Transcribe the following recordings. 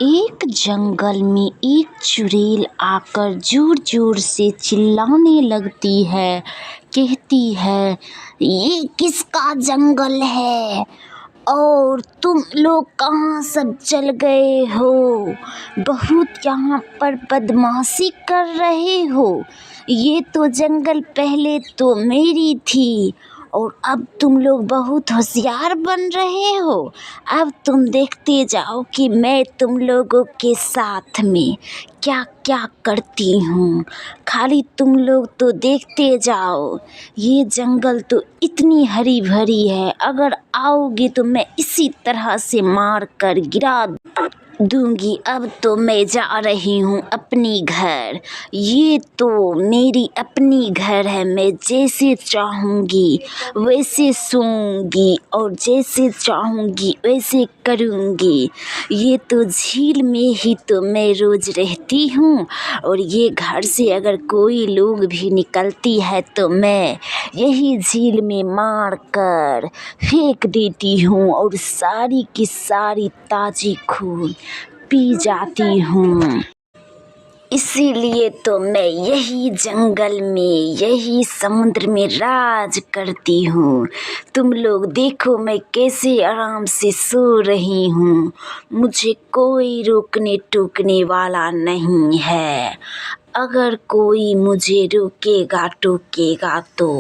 एक जंगल में एक चुड़ैल आकर जोर-जोर से चिल्लाने लगती है। कहती है, ये किसका जंगल है और तुम लोग कहाँ सब चल गए हो? बहुत यहाँ पर बदमाशी कर रहे हो। ये तो जंगल पहले तो मेरी थी और अब तुम लोग बहुत होशियार बन रहे हो। अब तुम देखते जाओ कि मैं तुम लोगों के साथ में क्या क्या करती हूँ। खाली तुम लोग तो देखते जाओ। ये जंगल तो इतनी हरी भरी है, अगर आओगे तो मैं इसी तरह से मार कर गिरा दूंगी। अब तो मैं जा रही हूँ अपनी घर। ये तो मेरी अपनी घर है। मैं जैसे चाहूँगी वैसे सोऊंगी और जैसे चाहूँगी वैसे करूँगी। ये तो झील में ही तो मैं रोज़ रहती हूँ और ये घर से अगर कोई लोग भी निकलती है तो मैं यही झील में मार कर फेंक देती हूँ और सारी की सारी ताज़ी खून पी जाती हूँ। इसीलिए तो मैं यही जंगल में, यही समुद्र में राज करती हूँ। तुम लोग देखो मैं कैसे आराम से सो रही हूँ। मुझे कोई रोकने टोकने वाला नहीं है। अगर कोई मुझे रोकेगा टोकेगा तो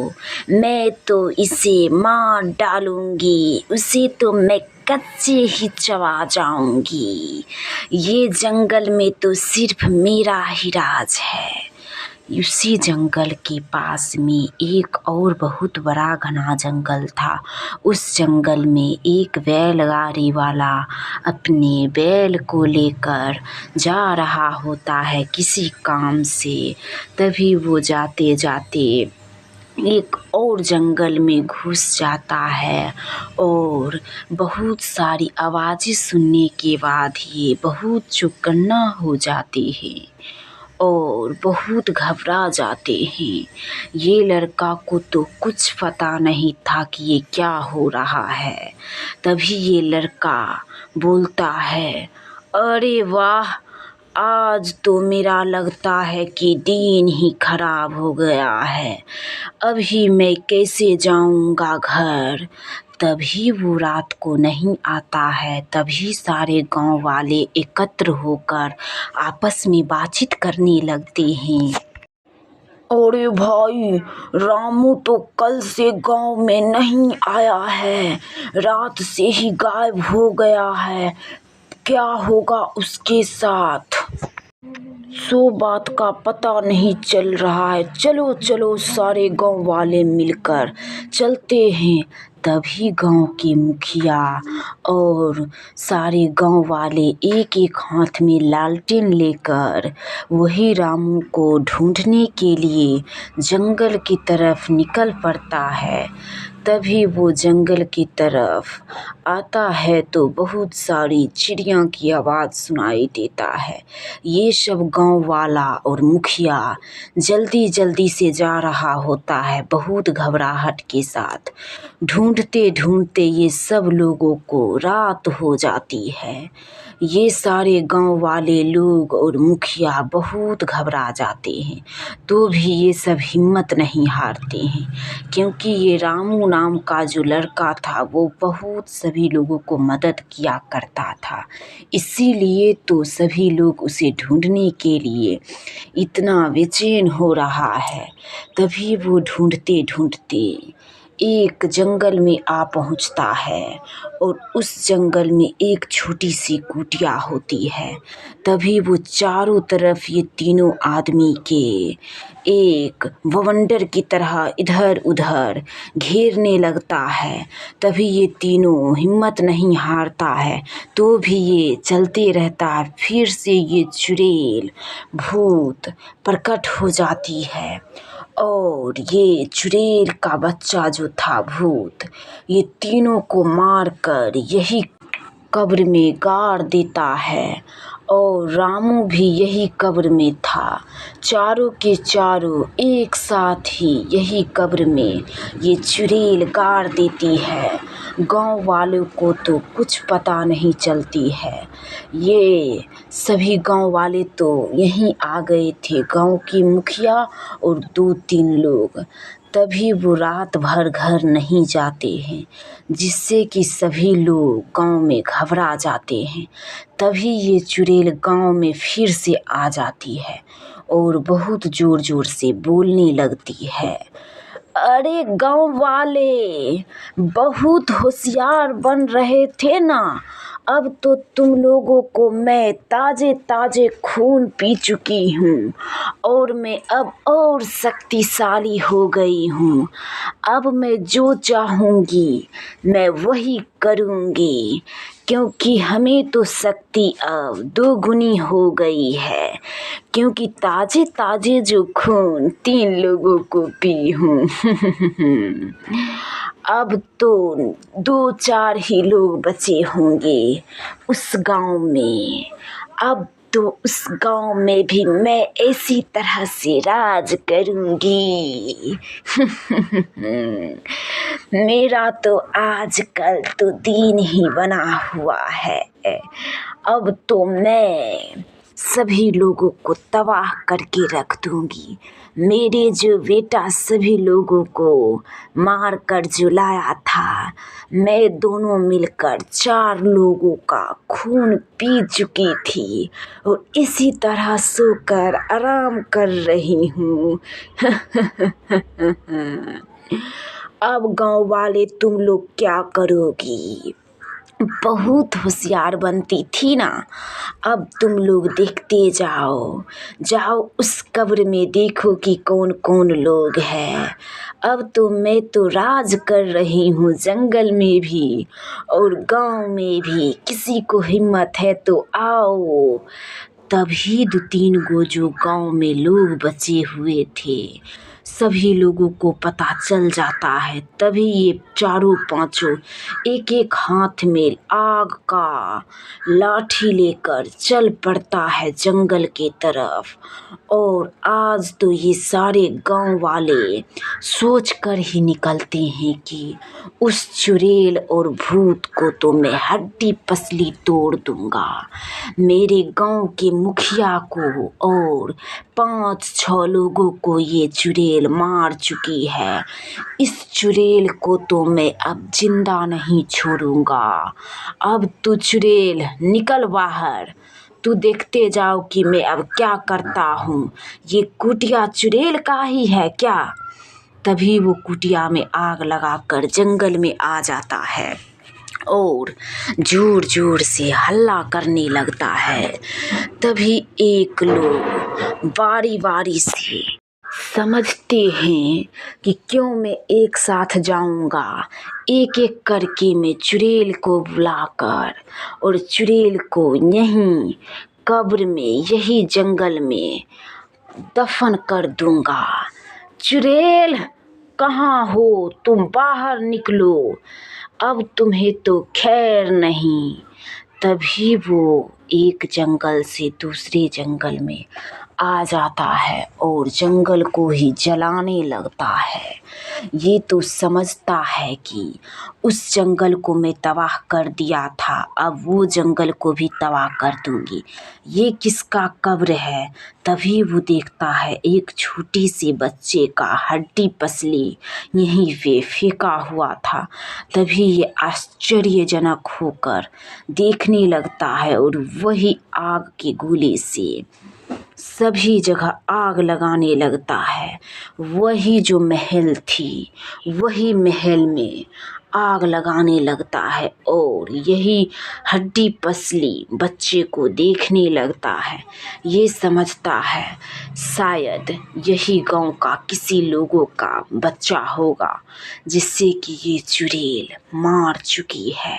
मैं तो इसे मार डालूंगी। उसे तो मैं कच्चे ही चबा जाऊंगी। ये जंगल में तो सिर्फ मेरा ही राज है। उसी जंगल के पास में एक और बहुत बड़ा घना जंगल था। उस जंगल में एक बैलगाड़ी वाला अपने बैल को लेकर जा रहा होता है किसी काम से। तभी वो जाते जाते एक और जंगल में घुस जाता है और बहुत सारी आवाज़ें सुनने के बाद ये बहुत चौकन्ना हो जाते हैं और बहुत घबरा जाते हैं। ये लड़का को तो कुछ पता नहीं था कि ये क्या हो रहा है। तभी ये लड़का बोलता है, अरे वाह, आज तो मेरा लगता है कि दिन ही खराब हो गया है। अभी मैं कैसे जाऊंगा घर? तभी वो रात को नहीं आता है। तभी सारे गांव वाले एकत्र होकर आपस में बातचीत करने लगते हैं। अरे भाई, रामू तो कल से गांव में नहीं आया है। रात से ही गायब हो गया है। क्या होगा उसके साथ? सो बात का पता नहीं चल रहा है। चलो चलो सारे गांव वाले मिलकर चलते हैं। तभी गांव के मुखिया और सारे गांव वाले एक एक हाथ में लालटेन लेकर वही रामू को ढूंढने के लिए जंगल की तरफ निकल पड़ता है। तभी वो जंगल की तरफ आता है तो बहुत सारी चिड़िया की आवाज़ सुनाई देता है। ये सब गांव वाला और मुखिया जल्दी जल्दी से जा रहा होता है बहुत घबराहट के साथ। ढूंढते ढूंढते ये सब लोगों को रात हो जाती है। ये सारे गांव वाले लोग और मुखिया बहुत घबरा जाते हैं। तो भी ये सब हिम्मत नहीं हारते हैं, क्योंकि ये रामू नाम का जो लड़का था वो बहुत सभी लोगों को मदद किया करता था। इसीलिए तो सभी लोग उसे ढूंढने के लिए इतना बेचैन हो रहा है। तभी वो ढूंढते ढूंढते एक जंगल में आ पहुंचता है और उस जंगल में एक छोटी सी कुटिया होती है। तभी वो चारों तरफ ये तीनों आदमी के एक बवंडर की तरह इधर उधर घेरने लगता है। तभी ये तीनों हिम्मत नहीं हारता है, तो भी ये चलते रहता है। फिर से ये चुड़ैल भूत प्रकट हो जाती है और ये चुड़ैल का बच्चा जो था भूत, ये तीनों को मार कर यही कब्र में गाड़ देता है और रामू भी यही कब्र में था। चारों के चारों एक साथ ही यही कब्र में ये चुड़ैल गाड़ देती है। गांव वालों को तो कुछ पता नहीं चलती है। ये सभी गांव वाले तो यहीं आ गए थे, गांव की मुखिया और 2-3 लोग। तभी वो रात भर घर नहीं जाते हैं, जिससे कि सभी लोग गांव में घबरा जाते हैं। तभी ये चुड़ैल गांव में फिर से आ जाती है और बहुत ज़ोर ज़ोर से बोलने लगती है। अरे गांव वाले, बहुत होशियार बन रहे थे ना, अब तो तुम लोगों को मैं ताजे ताजे खून पी चुकी हूँ और मैं अब और शक्तिशाली हो गई हूँ। अब मैं जो चाहूँगी मैं वही करूँगी, क्योंकि हमें तो शक्ति अब 2 गुनी हो गई है, क्योंकि ताजे ताजे जो खून 3 लोगों को पी हूँ। अब तो 2-4 ही लोग बचे होंगे उस गांव में। अब तो उस गांव में भी मैं ऐसी तरह से राज करूंगी। मेरा तो आजकल तो दिन ही बना हुआ है। अब तो मैं सभी लोगों को तबाह करके रख दूंगी। मेरे जो बेटा सभी लोगों को मार कर जो लाया था, मैं दोनों मिलकर 4 लोगों का खून पी चुकी थी और इसी तरह सोकर आराम कर रही हूँ। अब गांव वाले तुम लोग क्या करोगी? बहुत होशियार बनती थी ना। अब तुम लोग देखते जाओ, जाओ उस कब्र में देखो कि कौन कौन लोग हैं। अब तो मैं तो राज कर रही हूँ जंगल में भी और गांव में भी। किसी को हिम्मत है तो आओ। तभी 2-3 गो जो गांव में लोग बचे हुए थे, सभी लोगों को पता चल जाता है। तभी ये 4-5 एक-एक हाथ में आग का लाठी लेकर चल पड़ता है जंगल के तरफ। और आज तो ये सारे गांव वाले सोच कर ही निकलते हैं कि उस चुड़ैल और भूत को तो मैं हड्डी पसली तोड़ दूंगा। मेरे गांव के मुखिया को और 5-6 लोगों को ये चुड़ैल मार चुकी है। इस चुड़ैल को तो मैं अब जिंदा नहीं छोड़ूंगा। अब तू चुड़ैल निकल बाहर, तू देखते जाओ कि मैं अब क्या करता हूँ। ये कुटिया चुड़ैल का ही है क्या? तभी वो कुटिया में आग लगाकर जंगल में आ जाता है और जोर जोर से हल्ला करने लगता है। तभी एक लोग बारी बारी से समझते हैं कि क्यों मैं एक साथ जाऊंगा। एक एक करके मैं चुड़ैल को बुलाकर और चुड़ैल को यहीं कब्र में, यही जंगल में दफन कर दूंगा। चुड़ैल कहाँ हो? तुम बाहर निकलो, अब तुम्हें तो खैर नहीं। तभी वो एक जंगल से दूसरे जंगल में आ जाता है और जंगल को ही जलाने लगता है। ये तो समझता है कि उस जंगल को मैं तबाह कर दिया था, अब वो जंगल को भी तबाह कर दूंगी। ये किसका कब्र है? तभी वो देखता है एक छोटी सी बच्चे का हड्डी पसली यहीं पे फेंका हुआ था। तभी ये आश्चर्यजनक होकर देखने लगता है और वही आग के गोले से सभी जगह आग लगाने लगता है। वही जो महल थी, वही महल में आग लगाने लगता है और यही हड्डी पसली बच्चे को देखने लगता है। ये समझता है शायद यही गांव का किसी लोगों का बच्चा होगा जिससे कि ये चुड़ैल मार चुकी है।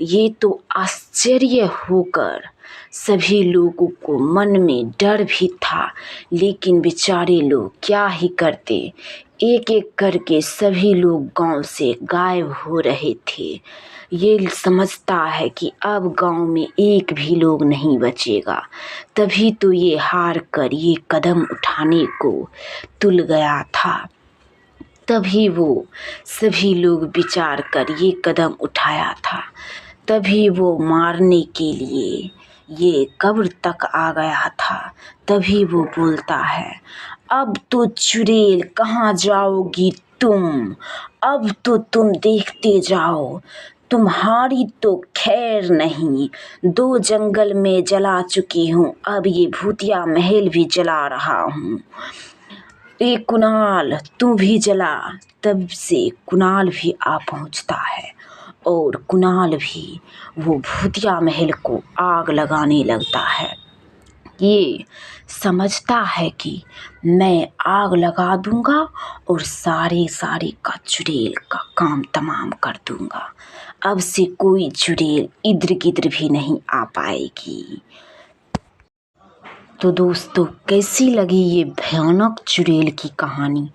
ये तो आश्चर्य होकर सभी लोगों को मन में डर भी था, लेकिन बेचारे लोग क्या ही करते। एक एक करके सभी लोग गांव से गायब हो रहे थे। ये समझता है कि अब गांव में एक भी लोग नहीं बचेगा। तभी तो ये हार कर ये कदम उठाने को तुल गया था। तभी वो सभी लोग विचार कर ये कदम उठाया था। तभी वो मारने के लिए ये कब्र तक आ गया था। तभी वो बोलता है, अब तो चुड़ैल कहाँ जाओगी तुम, अब तो तुम देखते जाओ, तुम्हारी तो खैर नहीं। 2 जंगल में जला चुकी हूँ, अब ये भूतिया महल भी जला रहा हूँ। ए कुणाल तू भी जला। तब से कुणाल भी आ पहुँचता है और कुणाल भी वो भूतिया महल को आग लगाने लगता है। ये समझता है कि मैं आग लगा दूंगा और सारे का चुड़ैल का काम तमाम कर दूंगा। अब से कोई चुड़ैल इधर गिधर भी नहीं आ पाएगी। तो दोस्तों, कैसी लगी ये भयानक चुड़ैल की कहानी?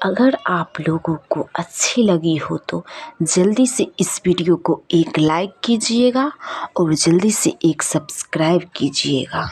अगर आप लोगों को अच्छी लगी हो तो जल्दी से इस वीडियो को एक लाइक कीजिएगा और जल्दी से एक सब्सक्राइब कीजिएगा।